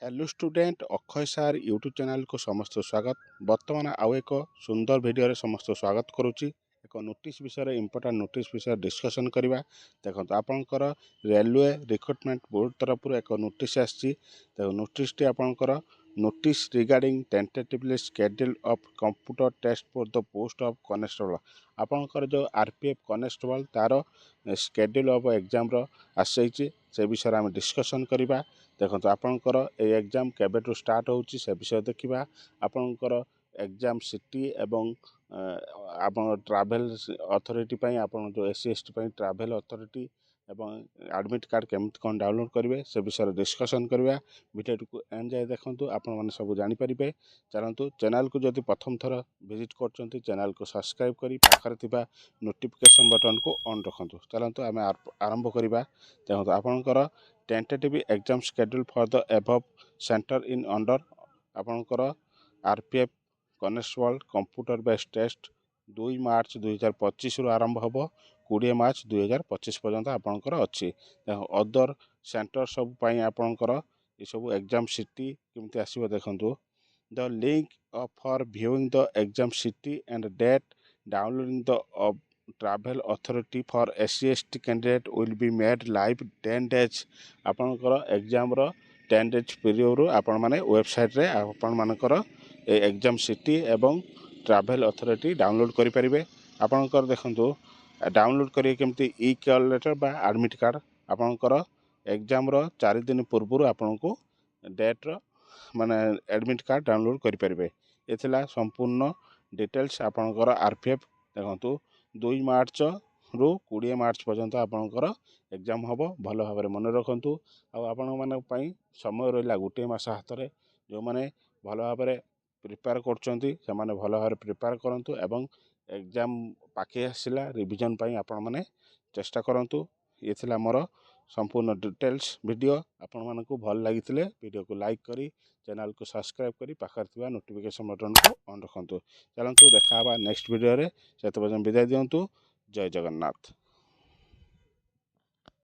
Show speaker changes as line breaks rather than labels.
Hello student Akshay सार YouTube channel को समस्त स्वागत। बर्तमान आउ एक सुंदर वीडियो समस्त स्वागत करुच्ची। एक नोटिस विषय इंपोर्टाट नोटिस विषय डिस्कसन करवा। देखो आपंकर रेलवे रिक्रुटमेंट बोर्ड तरफ एक नोटिस आसी। नोटिस टी आपंकर notice regarding tentatively schedule of computer test for the post of constable. आपंकर जो आरपीएफ कॉन्स्टेबल तार शेड्यूल ऑफ एग्जाम आसी से विषय आम डिस्कसन करवा। देखो आपंकर ये एग्जाम केबेठू स्टार्ट होची से विषय देखा। आपंकर एग्जाम सिटी एवं आपण ट्राभेल अथॉरिटी पई आपण जो एससी एसटी पई ट्राभेल अथॉरिटी एवं एडमिट कार्ड केमती कौन डाउनलोड करेंगे से विषय डिस्कसन करवा। वीडियो को एंड जाए देखूँ आपण मैंने सब जानीपारे। चलतु चैनल को जब प्रथम थर विजिट कर चैनल को सब्सक्राइब कर पाखर थिबा नोटिफिकेशन बटन को ऑन रखु। चलतु आम आरंभ करवा। देखो आपंकर tentative exam schedule for the above centre in under आपंकर RPF constable computer based test 2 March 2025 रु आरंभ होब 20 मार्च 2025 पर्यंत आपंकर अच्छी। अदर सेंटर सब पाई आपंकर ये सब एग्जाम सिटी केमती आसीबो देखंतु। The link for viewing the exam city and date downloading the travel authority for SC ST candidate will be made live 10 days. आपंकर एग्जाम 10 डेज पीरियड आपण माने वेबसाइट रे आपण मानकर एग्जाम सिटी एवं ट्राभेल अथॉरिटी डाउनलोड करें। आपंकर देखंतु डाउनलोड करिए केमती ई कॉल लेटर बा एडमिट कार्ड आपंकर एग्जाम 4 दिन पूर्व आपन को डेट माने एडमिट कार्ड डाउनलोड करें। ये संपूर्ण डिटेल्स आपंकर आरपीएफ देखंतु 2 मार्च रु 20 मार्च पर्यंत आपंकर एग्जाम हम भल भाव मन रखु। आपण मान समय रहा गोटे मास हाथ में जो मैंने भल भाव प्रिपेयर कर भल भाव प्रिपेयर करूँ एवं एग्जाम पाखे आसला रिविजन आपण मैंने चेष्टा करूँ। ये मोर संपूर्ण डिटेल्स वीडियो आपण मानक भल लगी वीडियो को लाइक करी चैनल को सब्सक्राइब करी पाखर थिबा नोटिफिकेशन बटन को ऑन रखु। चलतु देखा नेक्स्ट वीडियो रे से विदाय दिंतु। जय जगन्नाथ।